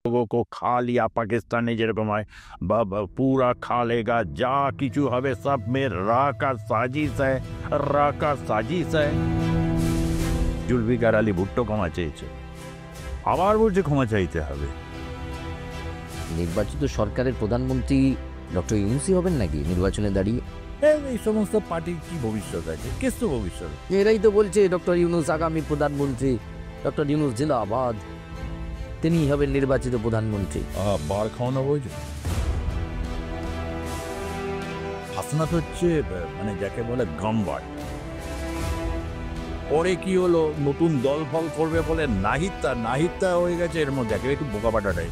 लोगों को खा लिया पाकिस्तान ने যেরকম হয় पूरा खा लेगा যা কিছু হবে सब में रा का साजिश है रा का साजिश है জুলফিকার আলী ভুট্টো ক্ষমা চেয়েছে আবার বলছে ক্ষমা চাইতে হবে। নির্বাচিত সরকারের প্রধানমন্ত্রী ডক্টর ইউনূসই হবেন নাকি নির্বাচনে দাঁড়িয়ে? এই সমস্ত পার্টির কি ভবিষ্যৎ আছে? কেষ্ট ভবিষ্যৎ? এরাই তো বলছে ডক্টর ইউনূস আগামী প্রধানমন্ত্রী, ডক্টর ইউনূস জিন্দাবাদ, তিনি হবেন নির্বাচিত প্রধানমন্ত্রী। বার খাওয়ানো বলছে হাসনাত হচ্ছে মানে যাকে বলে গাম্বার। পরে কি হলো, নতুন দল ফল করবে বলে নাহিদটা হয়ে গেছে এর মধ্যে একেবারে একটু বোকাবাটাটাই।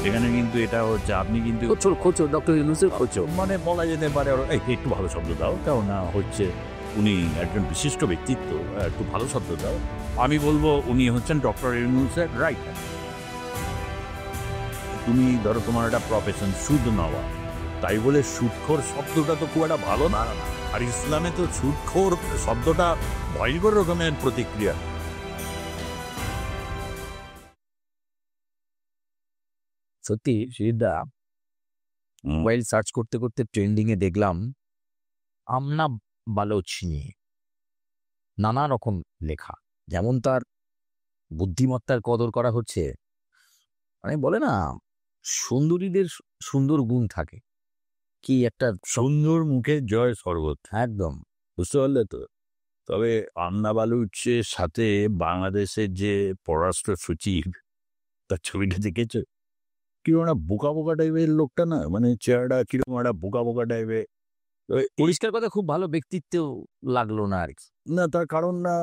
এখানে কিন্তু এটা হচ্ছে আপনি কিন্তু খোঁচো ডক্টর ইউনূসের খোঁচো মানে বলা যেতে পারে একটু ভালো শব্দ দাও, কেননা হচ্ছে উনি একজন বিশিষ্ট ব্যক্তিত্ব, একটু ভালো শব্দ দাও। আমি বলবো উনি হচ্ছেন ডক্টর ইউনূসের রাইট হ্যান্ড। তুমি ধরো তোমার একটা প্রফেশন সুদ নেওয়া, তাই বলে সুদখোর শব্দটা তো খুব একটা ভালো না, আর ইসলামে তো সুদখোর শব্দটা ভয়ঙ্কর রকমের প্রতিক্রিয়া। সত্যি সুজিতদা, মোবাইল সার্চ করতে করতে ট্রেন্ডিং এ দেখলাম আমনা বালোচ নিয়ে নানা রকম লেখা, যেমন তার বুদ্ধিমত্তার কদর করা হচ্ছে, মানে বলে না সুন্দরীদের সুন্দর গুণ থাকে, কি একটা সুন্দর মুখে জয় শরবত, একদম বুঝতে পারলে তো। তবে আমনা বালুচের সাথে বাংলাদেশের যে পররাষ্ট্র সচিব তার ছবিটা দেখেছো? কিরকম একটা বোকা বোকা টাইপের লোকটা না, মানে চেহারাটা কিরকম একটা বোকা বোকা টাইপের। পরিষ্কার কথা খুব ভালো ব্যক্তিত্ব লাগলো না আর কি। না তার কারণ না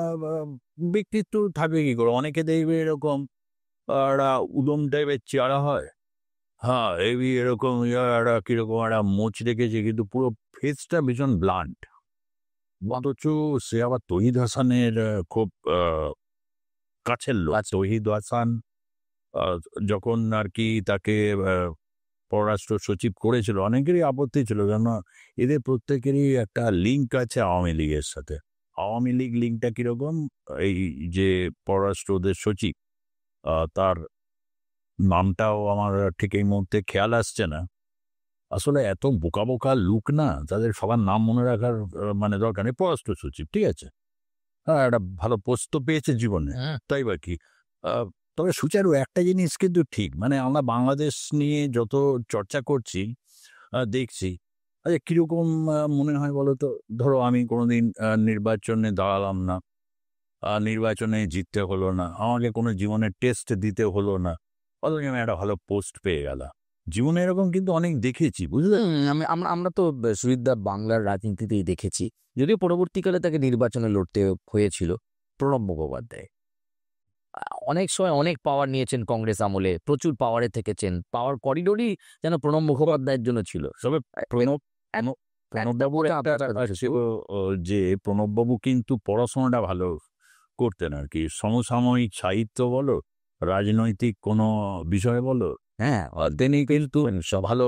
ব্যক্তিত্ব থাকবে কি করে, অনেকে দেখবে এরকম একটা উদম টাইপের চেহারা হয়, হ্যাঁ এবি এরকম একটা কিরকম একটা মোচ রেখেছে, কিন্তু পুরো ফেসটা ভীষণ ব্লান্ট। অথচ সে আবার তহিদ হাসানের খুব কাছের লোক। তহিদ হাসান যখন আর কি তাকে পররাষ্ট্র সচিব করেছিল, অনেকেরই আপত্তি ছিল, কেননা এদের প্রত্যেকেরই একটা লিঙ্ক আছে আওয়ামী লীগের সাথে। আওয়ামী লীগ লিঙ্কটা কিরকম, এই যে পররাষ্ট্র ওদের সচিব তার নামটাও আমার ঠিক এই মুহূর্তে খেয়াল আসছে না। আসলে এত বোকা বোকা লুক না, তাদের সবার নাম মনে রাখার মানে দরকার নেই। পররাষ্ট্র সচিব ঠিক আছে, হ্যাঁ একটা ভালো পোস্ট তো পেয়েছে জীবনে, তাই বা কি। তবে সুচারু একটা জিনিস কিন্তু ঠিক, মানে আমরা বাংলাদেশ নিয়ে যত চর্চা করছি দেখছি, আচ্ছা কিরকম মনে হয় বলো তো। ধরো আমি কোনোদিন নির্বাচনে দাঁড়ালাম না, নির্বাচনে জিততে হলো না, আমাকে কোনো জীবনের টেস্ট দিতে হলো না, অথচ আমি একটা ভালো পোস্ট পেয়ে গেলাম। জীবনে এরকম কিন্তু অনেক দেখেছি, বুঝলে। আমরা তো সুজিতদা বাংলার রাজনীতিতেই দেখেছি, যদিও পরবর্তীকালে তাকে নির্বাচনে লড়তে হয়েছিল। প্রণব মুখোপাধ্যায় অনেক সময় অনেক পাওয়ার নিয়েছেন কংগ্রেস আমলে, প্রচুর পাওয়ারে থেকেছেন, পাওয়ার করিডোরই যেন প্রণব মুখোপাধ্যায়ের জন্য ছিল। তবে প্রণববাবুর যে প্রণববাবু কিন্তু পড়াশোনাটা ভালো করতেন আর কি, সমসাময়িক সাহিত্য বলো, রাজনৈতিক কোনো বিষয় বলো, হ্যাঁ তিনি কিন্তু ভালো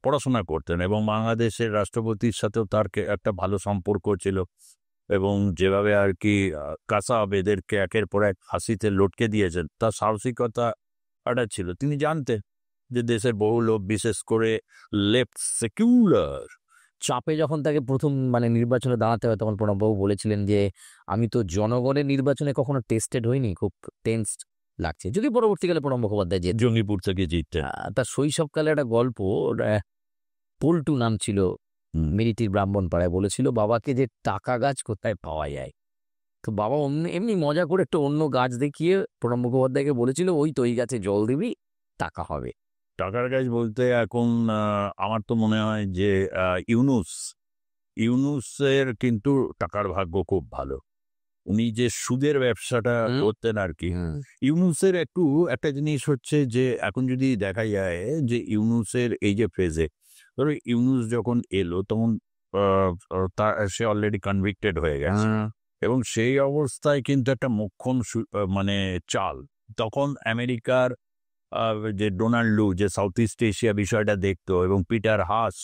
পড়াশোনা করতেন, এবং বাংলাদেশের রাষ্ট্রপতির সাথেও তার একটা ভালো সম্পর্ক ছিল, এবং যেভাবে আর কি কাসা আবেদেরকে একের পর এক ফাঁসিতে লটকে দিয়েছেন, তার সাহসিকতা একটা ছিল। তিনি জানতেন যে দেশের বহু লোক, বিশেষ করে লেফট সেকুলার, চাপে যখন তাকে প্রথম মানে নির্বাচনে দাঁড়াতে হয়, তখন প্রণববাবু বলেছিলেন যে আমি তো জনগণের নির্বাচনে কখনো টেস্টেড হইনি, খুব টেন্সড লাগছে। যদি পরবর্তীকালে প্রণব মুখোপাধ্যায় যে জঙ্গিপুর থেকে জিততে, তার শৈশবকালে একটা গল্প, পল্টু নাম ছিল, মিরিটির ব্রাহ্মণপাড়ায়, বলেছিল বাবাকে যে টাকা গাছ কোথায় পাওয়া যায়, তো বাবা এমনি মজা করে একটা অন্য গাছ দেখিয়ে প্রণব মুখোপাধ্যায়কে বলেছিল ওই তো, ওই গাছে জল দিবি টাকা হবে। টাকার গাছ বলতে এখন আমার তো মনে হয় যে ইউনূসের কিন্তু টাকার ভাগ্য খুব ভালো। উনি যে সুদের ব্যবসাটা করতেন আর কি, ইউনূসের একটা জিনিস হচ্ছে যে এখন যদি দেখা যায় যে ইউনূসের এই যে ফেজে, ধরো ইউনূস যখন এলো তখন সে অলরেডি কনভিক্টেড হয়ে গেছে, এবং সেই অবস্থায় কিন্তু একটা মোক্ষম মানে চাল, তখন আমেরিকার যে ডোনাল্ড লু, যে সাউথ ইস্ট এশিয়া বিষয়টা দেখতো, এবং পিটার হাস,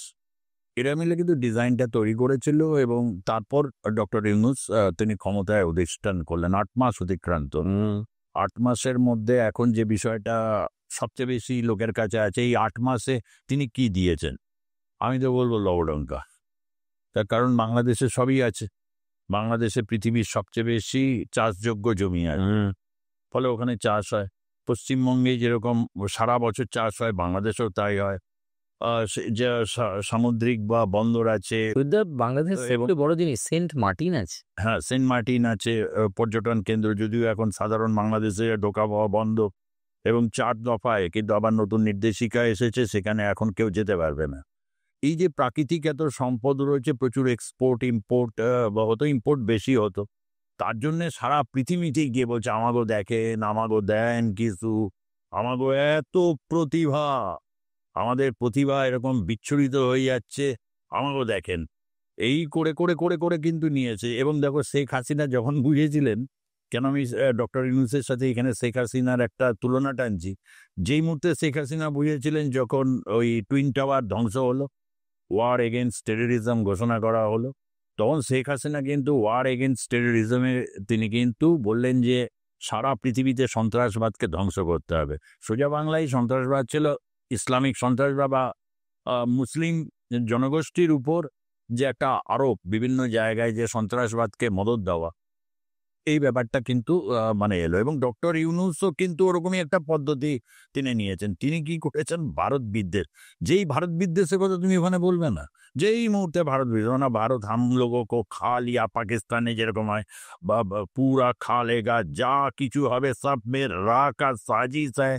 এরা মিলে কিন্তু ডিজাইনটা তৈরি করেছিল, এবং তারপর ডক্টর ইউনূস তিনি ক্ষমতায় অধিষ্ঠান করলেন 8 মাস অতিক্রান্ত। 8 মাসের মধ্যে এখন যে বিষয়টা সবচেয়ে বেশি লোকের কাছে আছে, এই 8 মাসে তিনি কি দিয়েছেন? আমি তো বলব লবডঙ্কা। তার কারণ বাংলাদেশে সবই আছে। বাংলাদেশে পৃথিবীর সবচেয়ে বেশি চাষযোগ্য জমি আছে। ফলে ওখানে চাষ হয়। পশ্চিমবঙ্গে যেরকম সারা বছর চাষ হয়, বাংলাদেশেও তাই হয়। যে সামুদ্রিক বা বন্দর আছে, বাংলাদেশ এবং বড় জিনিস সেন্ট মার্টিন আছে। হ্যাঁ, সেন্ট মার্টিন আছে, পর্যটন কেন্দ্র। যদিও এখন সাধারণ বাংলাদেশে ঢোকা পাওয়া বন্ধ, এবং 4 দফায় কিন্তু আবার নতুন নির্দেশিকা এসেছে, সেখানে এখন কেউ যেতে পারবে না। এই যে প্রাকৃতিক এত সম্পদ রয়েছে, প্রচুর এক্সপোর্ট ইম্পোর্ট হতো, ইম্পোর্ট বেশি হতো। তার জন্যে সারা পৃথিবীতেই গিয়ে বলছে আমাগো দেখেন, আমাগো দেন কিছু, আমাগো এত প্রতিভা, আমাদের প্রতিভা এরকম বিচ্ছুরিত হয়ে যাচ্ছে, আমাগো দেখেন। এই করে করে করে করে কিন্তু নিয়েছে। এবং দেখো, শেখ হাসিনা যখন বুঝেছিলেন, কেন আমি ডক্টর ইউনূসের সাথে এখানে শেখ হাসিনার একটা তুলনা টানছি, যেই মুহূর্তে শেখ হাসিনা বুঝেছিলেন, যখন ওই টুইন টাওয়ার ধ্বংস হলো, ওয়ার এগেনস্ট টেররিজম ঘোষণা করা হলো, তখন শেখ হাসিনা কিন্তু ওয়ার এগেনস্ট টেররিজমে তিনি কিন্তু বললেন যে সারা পৃথিবীতে সন্ত্রাসবাদকে ধ্বংস করতে হবে। সোজা বাংলায় সন্ত্রাসবাদ ছিল ইসলামিক সন্ত্রাসবাদ বা মুসলিম জনগোষ্ঠীর উপর যে একটা আরোপ, বিভিন্ন জায়গায় যে সন্ত্রাসবাদকে মদত দেওয়া, এই ব্যাপারটা কিন্তু মানে এলো। এবং ডক্টর ইউনূসও কিন্তু ওরকমই একটা পদ্ধতি তিনি নিয়েছেন। তিনি কি করেছেন? ভারত বিদ্বেষ। যেই ভারত বিদ্বেষের কথা তুমি ওখানে বলবে না, যেই মুহূর্তে ভারত বিদ্বেষ, না ভারত হাম লোগো কো খা লিয়া, পাকিস্তানে যেরকম হয়, বা পুরা খা লেগা, যা কিছু হবে সব মে রা কা সাজিশ হ্যায়,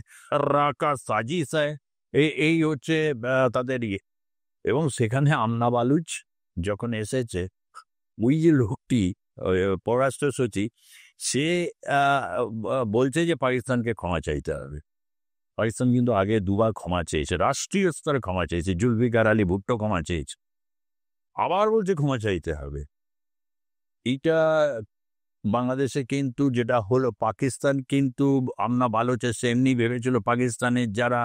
রা কা সাজিশ হ্যায়, এই হচ্ছে তাদের ইয়ে। এবং সেখানে আন্না বালুচ যখন এসেছে, ওই যে লোকটি পররাষ্ট্র সচিব, সে বলছে যে পাকিস্তানকে ক্ষমা চাইতে হবে। পাকিস্তান কিন্তু আগে দুবার ক্ষমা চেয়েছে, রাষ্ট্রীয় স্তরে ক্ষমা চেয়েছে, জুলফিকার আলী ভুট্টো ক্ষমা চেয়েছে, আবার বলছে ক্ষমা চাইতে হবে। এইটা বাংলাদেশে কিন্তু যেটা হলো, পাকিস্তান কিন্তু আন্না বালুচের এমনি ভেবেছিল, পাকিস্তানের যারা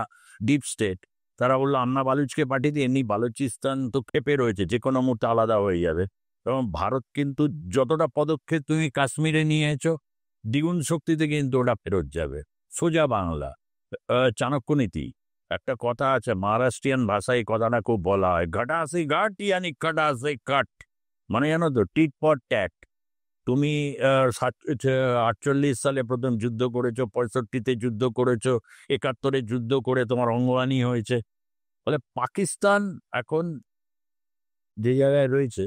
ডিপ স্টেট, তারা বললো আন্না বালুচকে পাঠিয়ে দিয়ে, এমনি বালুচিস্তান তো খেপে রয়েছে, যে কোনো মুহূর্তে আলাদা হয়ে যাবে। এবং ভারত কিন্তু যতটা পদক্ষেপ তুমি কাশ্মীরে নিয়েছো, দ্বিগুণ শক্তিতে কিন্তু ওটা ফেরত যাবে। সোজা বাংলা, চাণক্য নীতি। একটা কথা আছে, মহারাষ্ট্রিয়ান ভাষায় কথাটা খুব বলা হয়, ঘাটা সে ঘাট ইয়ানি কাটা সে কাট, মানে জানো তো, টিট ফর ট্যাট। তুমি 48 সালে প্রথম যুদ্ধ করেছো, 65-তে যুদ্ধ করেছো, 71-এ যুদ্ধ করে তোমার অঙ্গহানি হয়েছে। ফলে পাকিস্তান এখন যে জায়গায় রয়েছে,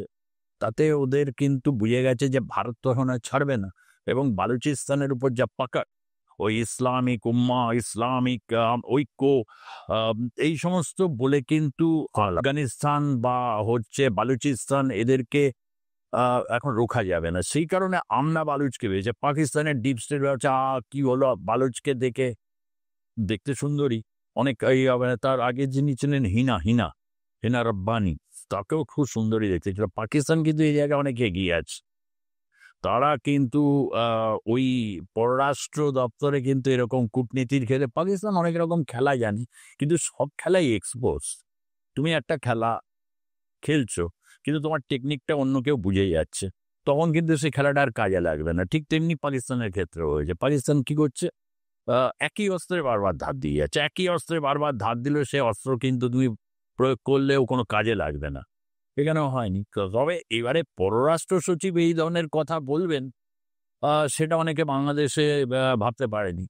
তাতে ওদের কিন্তু বুঝে গেছে যে ভারত তো এখন আর ছাড়বে না। এবং বালুচিস্তানের উপর যা পাকা ওই ইসলামিক উম্মা, ইসলামিক ঐক্য, এই সমস্ত বলে কিন্তু আফগানিস্তান বা হচ্ছে বালুচিস্তান, এদেরকে এখন রোখা যাবে না। সেই কারণে আমনা বালুচকে পেয়েছে। পাকিস্তানের ডিপ স্টেট ব্যবসা কি হলো, বালুচকে দেখে, দেখতে সুন্দরী অনেক, তার আগে যিনি ছিলেন হিনা রব্বানি, তাকেও খুব সুন্দরী দেখতে ছিল। পাকিস্তান কিন্তু এই জায়গায় অনেক এগিয়ে আছে। তারা কিন্তু ওই পররাষ্ট্র দপ্তরে কিন্তু এরকম কূটনীতির ক্ষেত্রে পাকিস্তান অনেক রকম খেলা জানে, কিন্তু সব খেলাই এক্সপোজ। তুমি একটা খেলা খেলছো, কিন্তু তোমার টেকনিকটা অন্য কেউ বুঝে যাচ্ছে, তখন কিন্তু সেই খেলাটা আর কাজে লাগবে না। ঠিক তেমনি পাকিস্তানের ক্ষেত্রে হয়েছে। পাকিস্তান কি করছে? একই অস্ত্রে বারবার ধার দিয়ে যাচ্ছে, একই অস্ত্রে বারবার ধার দিলেও সে অস্ত্র কিন্তু তুমি প্রয়োগ করলেও কোনো কাজে লাগবে না। এখানেও হয়নি। তবে এবারে পররাষ্ট্র সচিব এই ধরনের কথা বলবেন, সেটা অনেকে বাংলাদেশে ভাবতে পারেনি।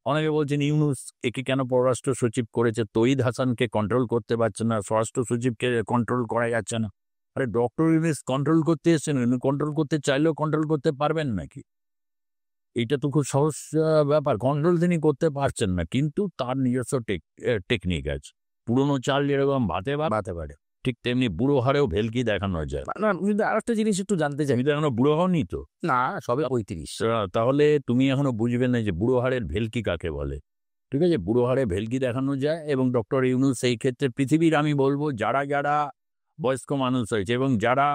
অনেকে বলছেন ইউনূস একে কেন পররাষ্ট্র সচিব করেছে, তৌহিদ হাসানকে কন্ট্রোল করতে পারছে না, স্বরাষ্ট্র সচিবকে কন্ট্রোল করা যাচ্ছে না। আরে ডক্টর ইউনূস কন্ট্রোল করতে এসেছেন, কন্ট্রোল করতে চাইলেও কন্ট্রোল করতে পারবেন নাকি? এইটা তো খুব সহজ ব্যাপার। কন্ট্রোল তিনি করতে পারছেন না, কিন্তু তার নিজস্ব টেকনিক আছে। পুরোনো চাল যেরকম ভাতে পারে, ঠিক তেমনি বুড়ো হারেও ভেলকি দেখানো যায়। না, কিন্তু আরেকটা জিনিস একটু জানতে চাই। তুমি তো এখনো বুড়ো হওনি তো? না, সবে 35। তাহলে তুমি এখনো বুঝবে না যে বুড়ো হাড়ের ভেলকি কাকে বলে। ঠিক আছে, বুড়ো হাড়ে ভেলকি দেখানো যায়। এবং ডক্টর ইউনূস সেই ক্ষেত্রে পৃথিবীর, আমি বলবো, যারা বয়স্ক মানুষ হয়েছে এবং যারা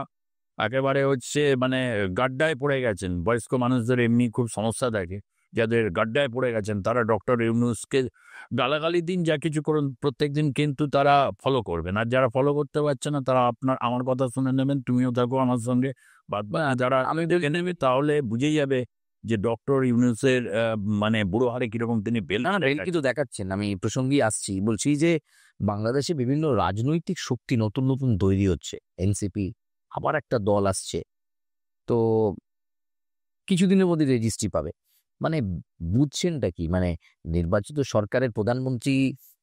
একেবারে হচ্ছে মানে গাড্ডায় পড়ে গেছেন, বয়স্ক মানুষদের এমনি খুব সমস্যা থাকে, যাদের গাড্ডায় পড়ে গেছেন, তারা ডক্টর ইউনূসকে গালাগালি দিন, যা কিছু করুন, প্রত্যেক দিন কিন্তু তারা ফলো করবেন। আর যারা ফলো করতে পারছে না, তারা আমার কথা শুনে নেবেন, তুমিও থাকো আমার সঙ্গে, যারা আমি নেবে, তাহলে বুঝেই যাবে যে ডক্টর ইউনূসের মানে বুড়ো হারে কিরকম তিনি বেল না, রেল কিন্তু দেখাচ্ছেন। আমি এই প্রসঙ্গেই আসছি। বলছি যে বাংলাদেশে বিভিন্ন রাজনৈতিক শক্তি নতুন, নতুন তৈরি হচ্ছে। এনসিপি আবার একটা দল আসছে। তো কিছুদিনের মধ্যে রেজিস্ট্রি পাবে। মানে বুঝছেনটা কি? মানে নির্বাচিত সরকারের প্রধানমন্ত্রী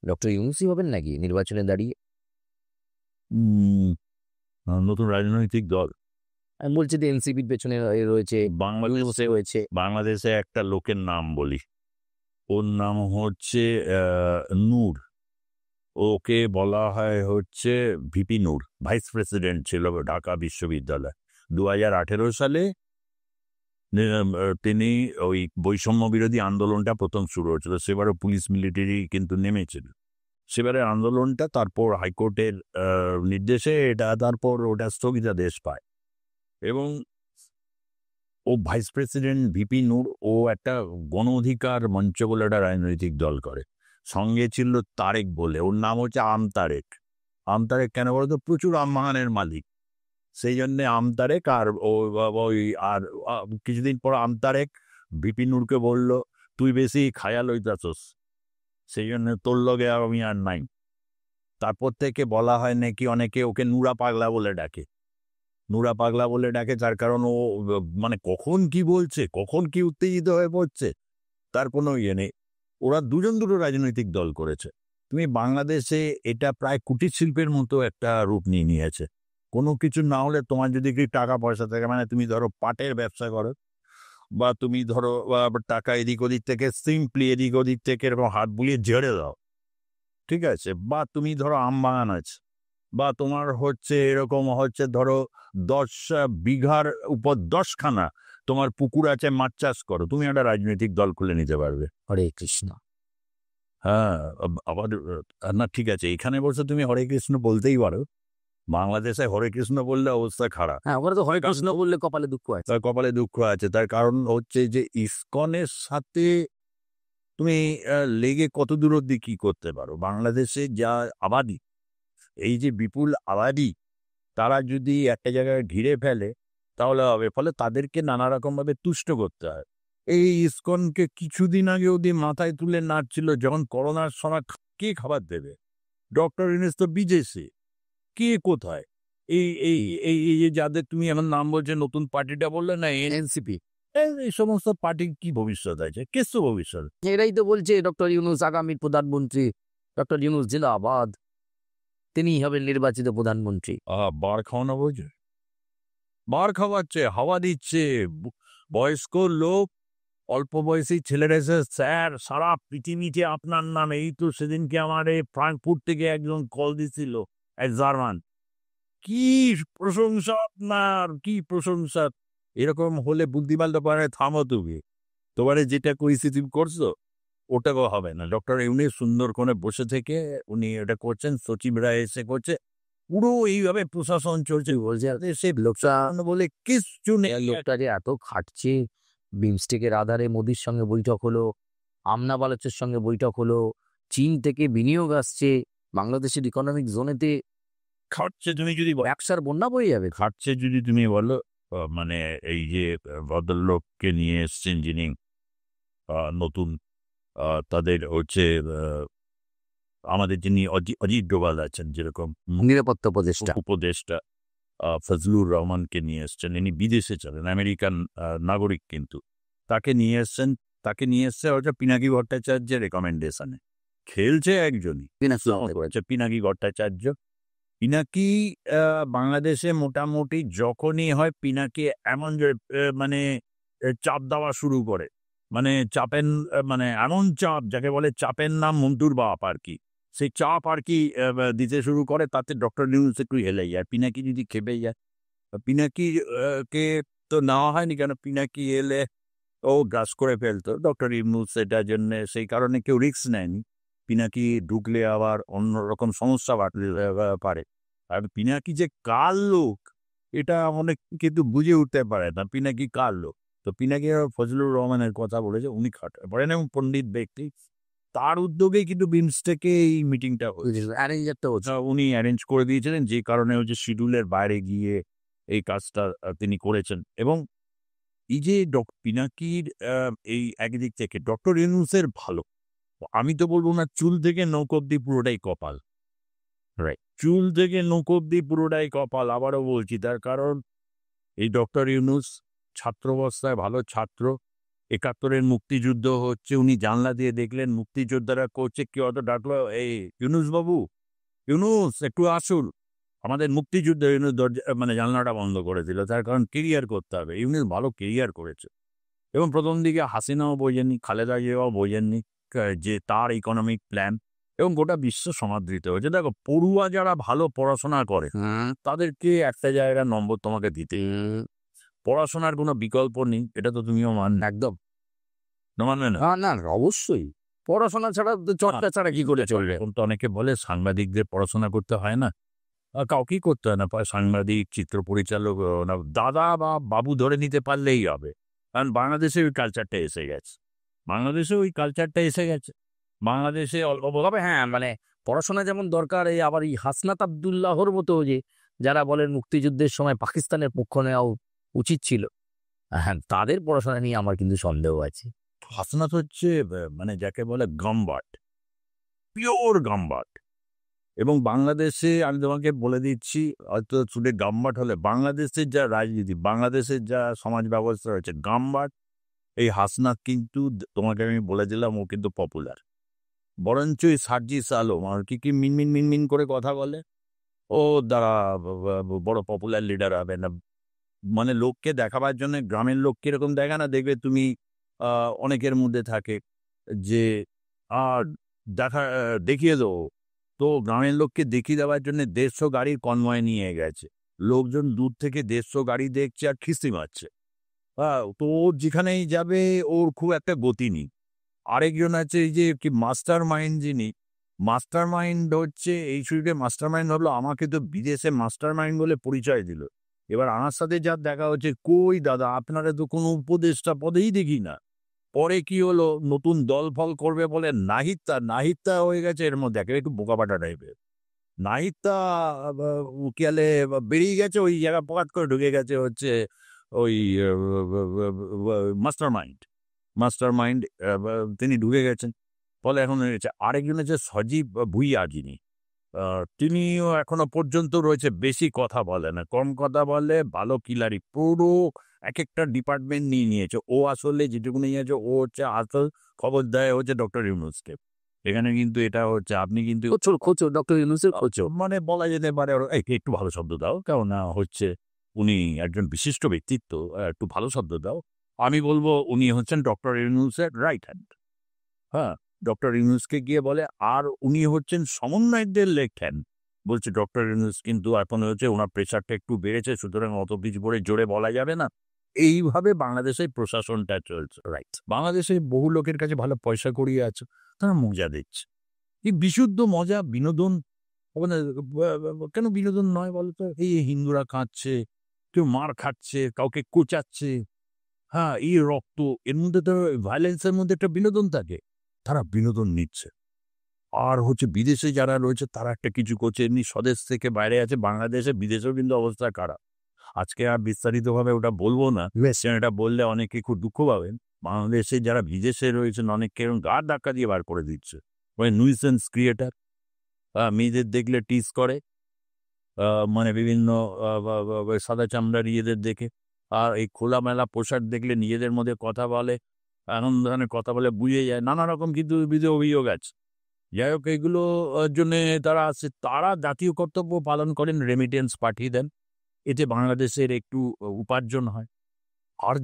ডক্টর ইউনূসই হবেন নাকি নির্বাচনে দাঁড়িয়ে? নতুন রাজনৈতিক দল আমি বলছি যে এনসিপির পেছনে রয়েছে, ইউনূস রয়েছে। বাংলাদেশে একটা লোকের নাম বলি, ওর নাম হচ্ছে নূর। ওকে বলা হয় হচ্ছে ভিপি নূর, ভাইস প্রেসিডেন্ট ছিল ঢাকা বিশ্ববিদ্যালয় 2018 সালে। তিনি ওই বৈষম্য বিরোধী আন্দোলনটা প্রথম শুরু হয়েছিল, সেবারও পুলিশ মিলিটারি কিন্তু নেমেছিল সেবারের আন্দোলনটা। তারপর হাইকোর্টের নির্দেশে এটা তারপর ওটা স্থগিতাদেশ পায় এবং ও ভাইস প্রেসিডেন্ট ভিপি নূর ও একটা গণ অধিকার মঞ্চ বলে একটা রাজনৈতিক দল করে। সঙ্গে ছিল তারেক বলে, ওর নাম হচ্ছে আমতারেক। আমতারেক কেন বলতো, প্রচুর আমবাগানের মালিক, সেই জন্যে আমতারেক। আর ওই আর কিছুদিন পর আমতারেক ভিপি নূরকে বলল, তুই বেশি খায়াল হইতাছস, সেই জন্য তোর লগে আমি আর নাই। তারপর থেকে বলা হয় নাকি অনেকে ওকে নুরা পাগলা বলে ডাকে। নুরা পাগলা বলে ডাকে তার কারণ ও মানে কখন কি বলছে, কখন কি উত্তেজিত হয়ে পড়ছে তার কোনো ইয়ে নেই। ওরা দুটো রাজনৈতিক দল করেছে। তুমি বাংলাদেশে এটা প্রায় কুটির শিল্পের মতো একটা রূপ নিয়ে নিয়েছে। কোনো কিছু না হলে তোমার যদি কি টাকা পয়সা থাকে, মানে তুমি ধরো পাটের ব্যবসা করো, বা তুমি ধরো টাকা এদিক ওদিক থেকে সিম্পলি এদিক ওদিক থেকে এরকম হাত বুলিয়ে ঝেড়ে দাও, ঠিক আছে, বা তুমি ধরো আম বাগান আছে, বা তোমার হচ্ছে এরকম হচ্ছে ধরো 10 বিঘার উপর 10খানা তোমার পুকুর আছে, মাছ চাষ করো, তুমি একটা রাজনৈতিক দল খুলে নিতে পারবে। হরে কৃষ্ণ। হ্যাঁ, আবার না ঠিক আছে, এখানে বলছে তুমি হরে কৃষ্ণ বলতেই পারো, বাংলাদেশে হরে কৃষ্ণ বললে অবস্থা খারাপ। হ্যাঁ, ওখানে তো হরে কৃষ্ণ বললে কপালে দুঃখ আছে। তার কপালে দুঃখ আছে, তার কারণ হচ্ছে যে ইসকনের সাথে তুমি লেগে কত দূর অব্দি কি করতে পারো। বাংলাদেশে যা আবাদি, এই যে বিপুল আবাদি, তারা যদি একটা জায়গায় ঘিরে ফেলে তাহলে হবে, ফলে তাদেরকে নানা রকমভাবে তুষ্ট করতে হয়। এই ইসকনকে কিছুদিন আগে অবধি মাথায় তুলে নাচছিল, যখন করোনার সময় কে খাবার দেবে? ডক্টর ইউনূস তো বিদেশে, কে কোথায়? এই এই এই এই যে যাদের তুমি এমন নাম বলছে, নতুন পার্টিটা বললে না এনসিপি, এই সমস্ত পার্টির কি ভবিষ্যৎ আছে? কিছু ভবিষ্যৎ। এরাই তো বলছে ডক্টর ইউনূস আগামী প্রধানমন্ত্রী। ডক্টর ইউনূস জিন্দাবাদ, তিনিই হবেন নির্বাচিত প্রধানমন্ত্রী। বার খাওয়ানো বোঝে, বার খাওয়াচ্ছে, হাওয়া দিচ্ছে। বয়স্ক লোক, অল্প বয়সী ছেলেরা এসে, স্যার সারা পৃথিবীতে আপনার নাম। এই তো সেদিনকে আমার এই ফ্রাঙ্কফুর্ট থেকে একজন কল দিছিল, এক জার্মান, কি প্রশংসা আপনার, কি প্রশংসা। এরকম হলে বুদ্ধিমানটা পারে, থামো তুমি, তোমারে যেটা কইছি তুমি করছো, ওটাও হবে না। ডক্টর ইউনূস সুন্দর করে বসে থেকে উনি এটা করছেন, সচিবরা এসে করছে, পুরো এইভাবে প্রশাসন চলছে। বলছে সে লোকটা বলে কিচ্ছু নেই। লোকটা যে এত খাটছে, বিমস্টেকের আধারে মোদির সঙ্গে বৈঠক হলো, আমনা বালোচের সঙ্গে বৈঠক হলো, চীন থেকে বিনিয়োগ আসছে, বাংলাদেশের ইকোনমিক জোনেতে খাটছে তুমি যদি ব্যবসার বন্যা বয়ে যাবে। খাটছে যদি তুমি বলো, মানে এই যে ভদ্রলোককে নিয়ে এসছেন যিনি নতুন, তাদের হচ্ছে আমাদের যিনি অজিত ডোভাল আছেন, যেরকম নিরাপত্তা উপদেষ্টা, উপদেষ্টা ফজলুর রহমানকে নিয়ে এসছেন। ইনি বিদেশে চলেন, আমেরিকান নাগরিক, কিন্তু তাকে নিয়ে এসছেন। তাকে নিয়ে এসছে হচ্ছে পিনাকি ভট্টাচার্যের রেকমেন্ডেশনে। খেলছে একজনই, পিনাকি ভট্টাচার্য। পিনাকি বাংলাদেশে মোটামুটি যখনই হয়, পিনাকি এমন মানে চাপ দেওয়া শুরু করে, মানে চাপের মানে এমন চাপ যাকে বলে চাপের নাম মন্টুর বাপ আর কি। সেই চাপ আর কি দিতে শুরু করে, তাতে ডক্টর ইউনূস একটু হেলে যায়, পিনাকি যদি খেপে যায়। পিনাকি কে তো নেওয়া হয়নি, কেন পিনাকি এলে ও গ্রাস করে ফেলতো ডক্টর ইউনূস, এটার জন্য সেই কারণে কেউ রিস্ক নেয়নি। পিনাকি ঢুকলে আবার অন্যরকম সমস্যা বাড়তে পারে। আর পিনাকি যে কার লোক এটা অনেক কিন্তু বুঝে উঠতে পারে না, পিনাকি কার লোক। তো পিনাকি ফজলুর রহমানের কথা বলেছে, উনি খাটে পড়েন এবং পণ্ডিত ব্যক্তি, তার উদ্যোগেই কিন্তু বিমস্টেকে এই মিটিংটা উনি অ্যারেঞ্জ করে দিয়েছিলেন, যে কারণে হচ্ছে শিডিউলের বাইরে গিয়ে এই কাজটা তিনি করেছেন। এবং এই যে পিনাকির এই একদিক থেকে ডক্টর ইউনূসের ভালো। আমি তো বলব না চুল থেকে নখ অব্দি পুরোটাই কপাল। রাইট। চুল থেকে নখ অব্দি পুরোটাই কপাল। আবারও বলছি তার কারণ এই ডক্টর ইউনূস ছাত্রাবস্থায় ভালো ছাত্র। ৭১-এর মুক্তিযুদ্ধ হচ্ছে, উনি জানলা দিয়ে দেখলেন মুক্তিযোদ্ধারা করছে, কেউ হয়তো ডাকলো, "এই ইউনূস বাবু, ইউনূস একটু আসুন।" আমাদের মুক্তিযুদ্ধে ইউনূস দরজা মানে জানলাটা বন্ধ করে দিল। তার কারণ কেরিয়ার করতে হবে। ইউনূস ভালো কেরিয়ার করেছে এবং ১ম দিকে হাসিনাও বোঝেননি, খালেদা জিয়াও বোঝেননি যে তার ইকোনমিক প্ল্যান এবং গোটা বিশ্ব সমাদৃত হয়েছে। দেখো পড়ুয়া যারা ভালো পড়াশোনা করে তাদেরকে একটা জায়গায় নম্বর তোমাকে দিতেই হবে। পড়াশোনার কোনো বিকল্প নেই। এটা তো তুমিও একদম। মানবে না? না, অবশ্যই। পড়াশোনা ছাড়া তো চর্চা ছাড়া কি করে চলবে? এখন তো অনেকে বলে সাংবাদিকদের পড়াশোনা করতে হয় না। কাউকেই করতে হয় না। সাংবাদিক, চিত্র পরিচালক না দাদা বা বাবু ধরে নিতে পারলেই হবে। কারণ বাংলাদেশে ওই কালচারটা এসে গেছে। বাংলাদেশে অল্প তবে হ্যাঁ, মানে পড়াশোনা যেমন দরকার, এই আবার এই হাসনাত আব্দুল্লাহর মতো যে যারা বলেন মুক্তিযুদ্ধের সময় পাকিস্তানের পক্ষ নেওয়া উচিত ছিল, হ্যাঁ, তাদের পড়াশোনা নিয়ে আমার কিন্তু সন্দেহ আছে। হাসনাত হচ্ছে মানে যাকে বলে গাম্বাট, পিওর গাম্বাট। এবং বাংলাদেশে আমি তোমাকে বলে দিচ্ছি, হয়তো শুধু গাম্বাট হলে বাংলাদেশের যা রাজনীতি, বাংলাদেশের যা সমাজ ব্যবস্থা রয়েছে, গাম্বাট এই হাসনাত কিন্তু তোমাকে আমি বলে দিলাম ও কিন্তু পপুলার। বরঞ্চ এই সার্জিস আলম আর কি মিনমিন করে কথা বলে, ও দ্বারা বড় পপুলার লিডার হবে না। মানে লোককে দেখাবার জন্য, গ্রামের লোক কিরকম দেখা না, দেখবে তুমি অনেকের মধ্যে থাকে যে দেখিয়ে দেবো, তো গ্রামের লোককে দেখিয়ে দেওয়ার জন্য ১৫০ গাড়ির কনভয় নিয়ে গেছে। লোকজন দূর থেকে ১৫০ গাড়ি দেখছে আর খিস্তি মারছে। তো ও যেখানেই যাবে ওর খুব একটা গতি নেই। আরেকজন আছে এই যে কি মাস্টার মাইন্ড, যিনি মাস্টার মাইন্ড হচ্ছে এই সুযোগে মাস্টার মাইন্ড হলো, আমাকে তো বিদেশে মাস্টার মাইন্ড বলে পরিচয় দিল। এবার আমার সাথে যার দেখা হচ্ছে, কই দাদা আপনারা তো কোনো উপদেষ্টা পদেই দেখি না। পরে কি হলো, নতুন দল ফল করবে বলে নাহিদটা হয়ে গেছে এর মধ্যে একেবারে একটু বোকাপাটা টাইপের। নাহিদটা উকিয়ালে বেরিয়ে গেছে, ওই জায়গা পকাত করে ঢুকে গেছে হচ্ছে ওই মাস্টার মাইন্ড তিনি ঢুকে গেছেন। ফলে এখন রয়েছে আরেকজন হচ্ছে সজীব ভুইয়া, যিনি তিনিও এখনো পর্যন্ত রয়েছে, বেশি কথা বলে না, কম কথা বলে, ভালো কিলারি, পুরো এক একটা ডিপার্টমেন্ট নিয়ে নিয়েছে। ও আসলে যেটুকু নিয়েছে, ও হচ্ছে আসল খবর দেয় হচ্ছে ডক্টর ইউনূসকে। এখানে কিন্তু এটা হচ্ছে আপনি কিন্তু খোঁচো ডক্টর ইউনূসের খোঁচো। মানে বলা যেতে পারে একটু ভালো শব্দ দাও, কেননা হচ্ছে উনি একজন বিশিষ্ট ব্যক্তিত্ব, একটু ভালো শব্দ দাও। আমি বলবো উনি হচ্ছেন ডক্টর ইউনূসের রাইট হ্যান্ড। হ্যাঁ, ডক্টর ইউনূসকে গিয়ে বলে, আর উনি হচ্ছেন সমন্বয়কদের লেফট হ্যান্ড। বলছে ডক্টর ইউনূস কিন্তু এখন হচ্ছে ওনার প্রেশারটা একটু বেড়েছে, সুতরাং অত কিছু করে জোরে বলা যাবে না। এইভাবে বাংলাদেশের প্রশাসনটা চলছে। রাইট। বাংলাদেশে বহু লোকের কাছে ভালো পয়সা কড়িয়ে আছে, তারা মজা দিচ্ছে। এই বিশুদ্ধ মজা, বিনোদন মানে কেন বিনোদন নয় বলতো? এই হিন্দুরা কাঁদছে, কেউ মার খাচ্ছে, কাউকে কোচাচ্ছে, হ্যাঁ, এই রক্ত, এর মধ্যে তো ভায়োলেন্সের মধ্যে একটা বিনোদন থাকে। তারা বিনোদন নিচ্ছে। আর হচ্ছে বিদেশে যারা রয়েছে তারা একটা কিছু করছে, এমনি স্বদেশ থেকে বাইরে আছে, বাংলাদেশে বিদেশেও কিন্তু অবস্থা খারাপ। আজকে আর বিস্তারিতভাবে ওটা বলবো না, এটা বললে অনেকে খুব দুঃখ পাবেন। বাংলাদেশে যারা বিদেশে রয়েছেন অনেককে এরকম ঘাড় ধাক্কা দিয়ে বার করে দিচ্ছে। মানে নুইসেন্স ক্রিয়েটার, মেয়েদের দেখলে টিজ করে, মানে বিভিন্ন সাদা চামড়ার ইয়েদের দেখে, আর এই খোলামেলা পোশাক দেখলে নিজেদের মধ্যে কথা বলে, এমন ধরনের কথা বলে বুঝে যায়, নানা রকম কিন্তু বিধে অভিযোগ আছে। যাই হোক, এগুলো জন্যে তারা আছে, তারা জাতীয় কর্তব্য পালন করেন, রেমিটেন্স পাঠিয়ে দেন, এতে বাংলাদেশের একটু উপার্জন হয়। আর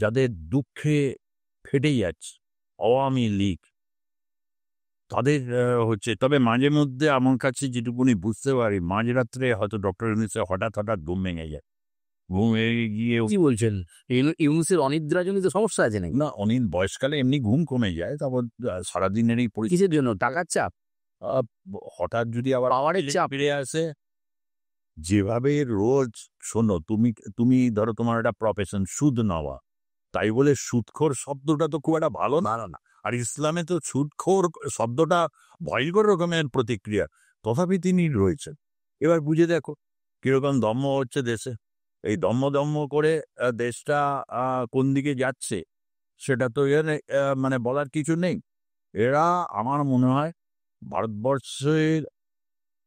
যাদের দুঃখে ফেটে যাচ্ছে, আওয়ামী লীগ, তাদের হচ্ছে, তবে মাঝে মধ্যে আমার কাছে যেটুকুনি বুঝতে পারি, মাঝরাত্রে হয়তো ডক্টর ইউনূসের হঠাৎ ঘুম ভেঙে যায়। ঘুম ভেঙে গিয়ে কি বলছেন? ইউনূসের অনিদ্রাজনিত সমস্যা আছে নাকি? না, অনিল বয়সকালে এমনি ঘুম কমে যায়, তারপর সারাদিনেরই কিসের জন্য? টাকার চাপ? হঠাৎ যদি আবার পাওয়ারের চাপ? ফিরে আসে, যেভাবে রোজ শোনো, তুমি ধরো তোমার একটা প্রফেশন সুদ নেওয়া, তাই বলে সুদখোর শব্দটা তো খুব একটা ভালো না। আর ইসলামে তো সুদখোর শব্দটা ভয়ঙ্কর রকমের প্রতিক্রিয়া, তথাপি তিনি রয়েছেন। এবার বুঝে দেখো কিরকম দম্ভ হচ্ছে দেশে। এই দম্ম করে দেশটা কোন দিকে যাচ্ছে সেটা তো মানে বলার কিছু নেই। এরা আমার মনে হয় ভারতবর্ষের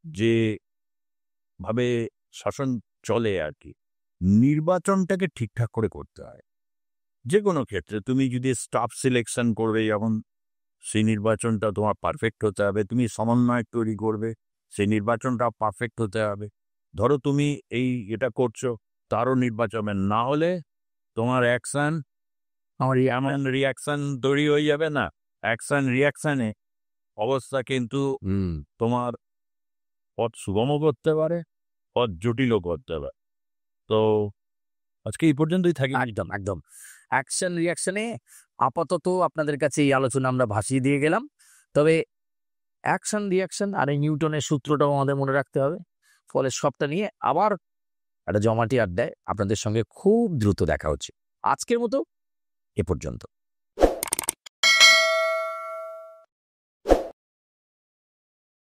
যে ভাবে শাসন চলে আর কি, নির্বাচনটাকে ঠিকঠাক করে করতে হয়। যে কোনো ক্ষেত্রে তুমি যদি স্টাফ সিলেকশন করবে যখন, সেই নির্বাচনটা তোমার পারফেক্ট হতে হবে। তুমি সমন্বয়ক তৈরি করবে, সেই নির্বাচনটা পারফেক্ট হতে হবে। ধরো তুমি এটা করছো, তারও নির্বাচন না হলে তোমার অ্যাকশন আমার এমন রিয়াকশন তৈরি হয়ে যাবে না, অ্যাকশন রিয়াকশনে অবস্থা কিন্তু তোমার পথ সুগমও করতে পারে, পথ জটিলও করতে পারে। তো আজকে এই পর্যন্তই থাকি। একদম একদম অ্যাকশন রিয়াকশনে আপাতত আপনাদের কাছে এই আলোচনা আমরা ভাসিয়ে দিয়ে গেলাম। তবে অ্যাকশন রিয়াকশন আর এই নিউটনের সূত্রটাও আমাদের মনে রাখতে হবে। ফলে সবটা নিয়ে আবার একটা জমাটি আড্ডায় আপনাদের সঙ্গে খুব দ্রুত দেখা হচ্ছে। আজকের মতো এ পর্যন্ত।